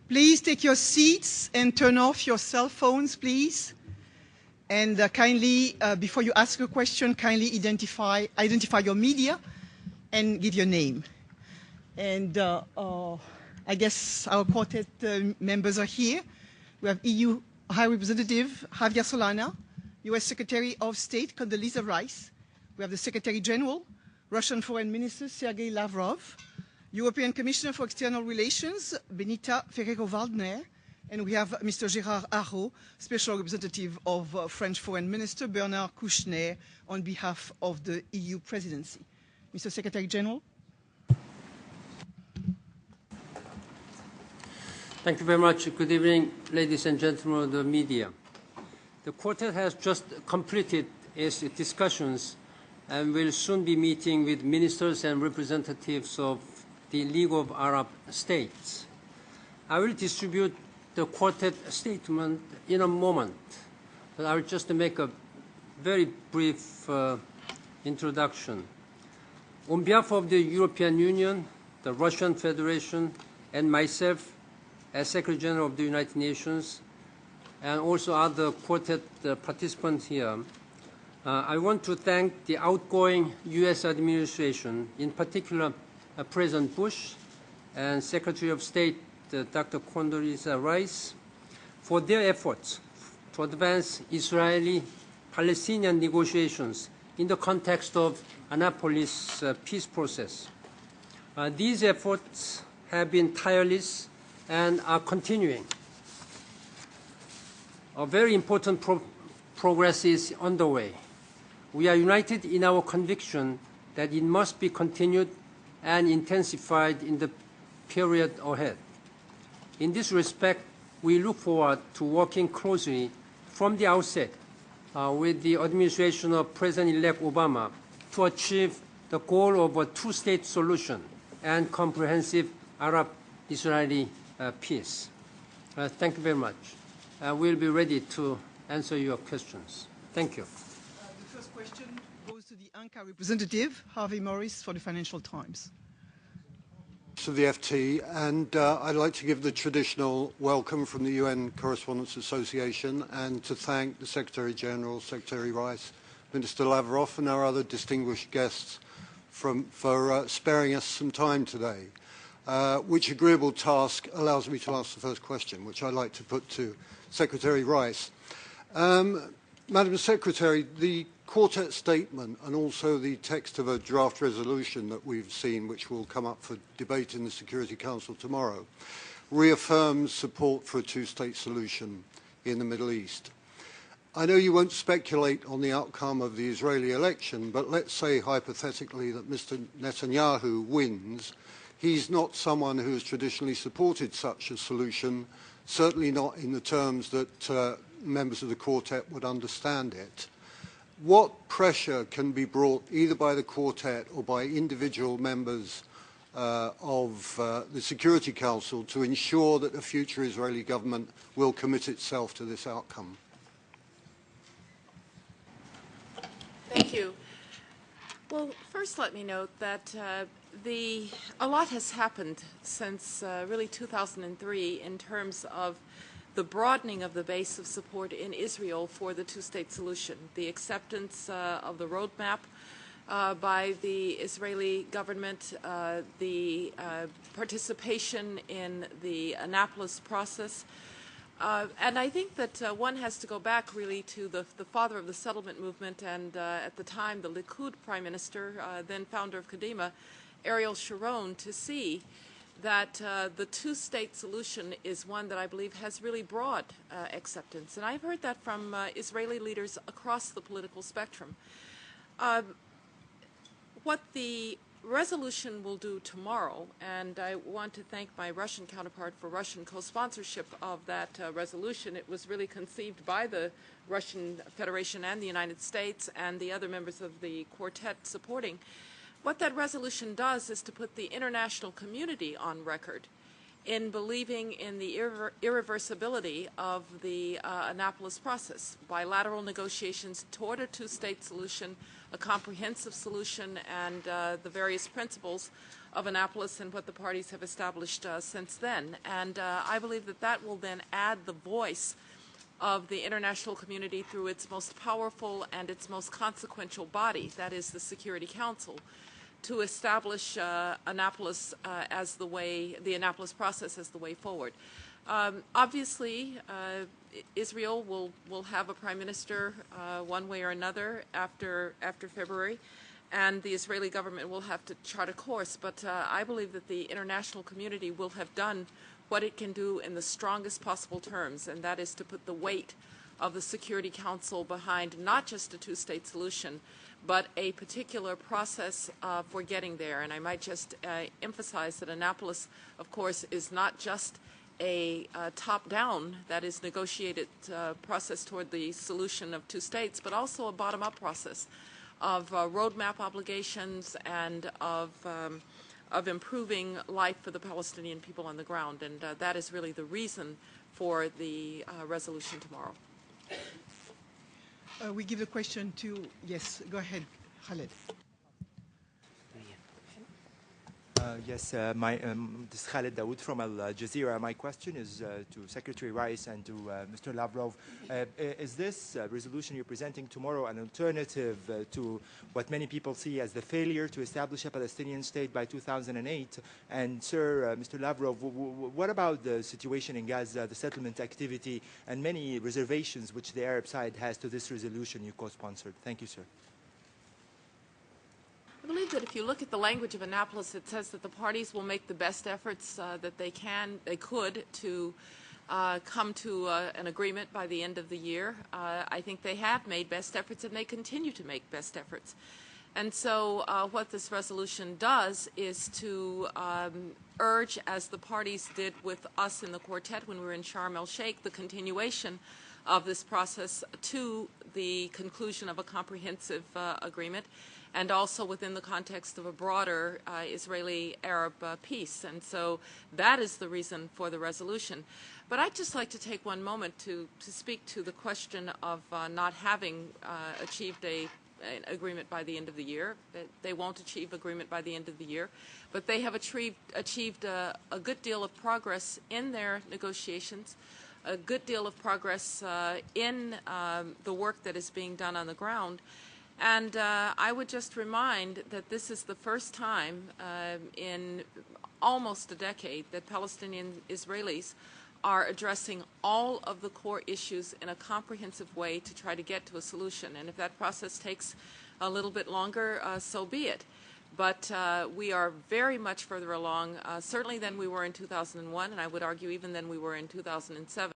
Please take your seats and turn off your cell phones, please. And kindly, before you ask a question, kindly identify your media and give your name. And I guess our quartet members are here. We have EU High Representative Javier Solana, U.S. Secretary of State Condoleezza Rice. We have the Secretary General, Russian Foreign Minister Sergei Lavrov, European Commissioner for External Relations Benita Ferrero-Waldner, and we have Mr. Gérard Haraud, Special Representative of French Foreign Minister Bernard Kouchner on behalf of the EU Presidency. Mr. Secretary General. Thank you very much. Good evening, ladies and gentlemen of the media. The Quartet has just completed its discussions and will soon be meeting with ministers and representatives of the League of Arab States. I will distribute the Quartet statement in a moment, but I will just make a very brief introduction. On behalf of the European Union, the Russian Federation, and myself, as Secretary General of the United Nations, and also other Quartet participants here, I want to thank the outgoing U.S. administration, in particular President Bush and Secretary of State Dr. Condoleezza Rice, for their efforts to advance Israeli-Palestinian negotiations in the context of Annapolis peace process. These efforts have been tireless and are continuing. A very important progress is underway. We are united in our conviction that it must be continued and intensified in the period ahead. In this respect, we look forward to working closely from the outset with the administration of President-elect Obama to achieve the goal of a two-state solution and comprehensive Arab-Israeli peace. Thank you very much. We'll be ready to answer your questions. Thank you. The first question goes to the Ankara representative, Harvey Morris, for the Financial Times. To the FT, and I'd like to give the traditional welcome from the UN Correspondents Association and to thank the Secretary General, Secretary Rice, Minister Lavrov, and our other distinguished guests for sparing us some time today. Which agreeable task allows me to ask the first question, which I'd like to put to Secretary Rice. Madam Secretary, the Quartet statement and also the text of a draft resolution that we've seen, which will come up for debate in the Security Council tomorrow, reaffirms support for a two-state solution in the Middle East. I know you won't speculate on the outcome of the Israeli election, but let's say hypothetically that Mr. Netanyahu wins. He's not someone who has traditionally supported such a solution, certainly not in the terms that members of the Quartet would understand it. What pressure can be brought either by the Quartet or by individual members of the Security Council to ensure that the future Israeli government will commit itself to this outcome? Thank you. Well, first let me note that a lot has happened since really 2003 in terms of the broadening of the base of support in Israel for the two-state solution, the acceptance of the roadmap by the Israeli government, the participation in the Annapolis process. And I think that one has to go back really to the father of the settlement movement and at the time the Likud prime minister, then founder of Kadima, Ariel Sharon, to see that the two-state solution is one that I believe has really broad acceptance. And I've heard that from Israeli leaders across the political spectrum. What the resolution will do tomorrow, and I want to thank my Russian counterpart for Russian co-sponsorship of that resolution. It was really conceived by the Russian Federation and the United States and the other members of the Quartet supporting. What that resolution does is to put the international community on record in believing in the irreversibility of the Annapolis process, bilateral negotiations toward a two-state solution, a comprehensive solution, and the various principles of Annapolis and what the parties have established since then. And I believe that that will then add the voice of the international community through its most powerful and its most consequential body, that is the Security Council, to establish Annapolis as the way, the Annapolis process as the way forward. Obviously, Israel will have a prime minister one way or another after February, and the Israeli government will have to chart a course. But I believe that the international community will have done what it can do in the strongest possible terms, and that is to put the weight of the Security Council behind not just a two-state solution, but a particular process for getting there. And I might just emphasize that Annapolis, of course, is not just a top-down, that is, negotiated process toward the solution of two states, but also a bottom-up process of roadmap obligations and of improving life for the Palestinian people on the ground. And that is really the reason for the resolution tomorrow. We give the question to, yes, go ahead, Khaled. Yes, this is Khaled Dawood from Al Jazeera. My question is to Secretary Rice and to Mr. Lavrov. Is this resolution you're presenting tomorrow an alternative to what many people see as the failure to establish a Palestinian state by 2008? And Sir, Mr. Lavrov, what about the situation in Gaza, the settlement activity, and many reservations which the Arab side has to this resolution you co-sponsored? Thank you, sir. I believe that if you look at the language of Annapolis, it says that the parties will make the best efforts that they could to come to an agreement by the end of the year. I think they have made best efforts and they continue to make best efforts. And so what this resolution does is to urge, as the parties did with us in the quartet when we were in Sharm el-Sheikh, the continuation of this process to the conclusion of a comprehensive agreement, and also within the context of a broader Israeli-Arab peace. And so that is the reason for the resolution. But I'd just like to take one moment to speak to the question of not having achieved an agreement by the end of the year. They won't achieve agreement by the end of the year, but they have achieved a good deal of progress in their negotiations, a good deal of progress in the work that is being done on the ground. And I would just remind that this is the first time in almost a decade that Palestinian Israelis are addressing all of the core issues in a comprehensive way to try to get to a solution. And if that process takes a little bit longer, so be it. But we are very much further along, certainly than we were in 2001, and I would argue even than we were in 2007.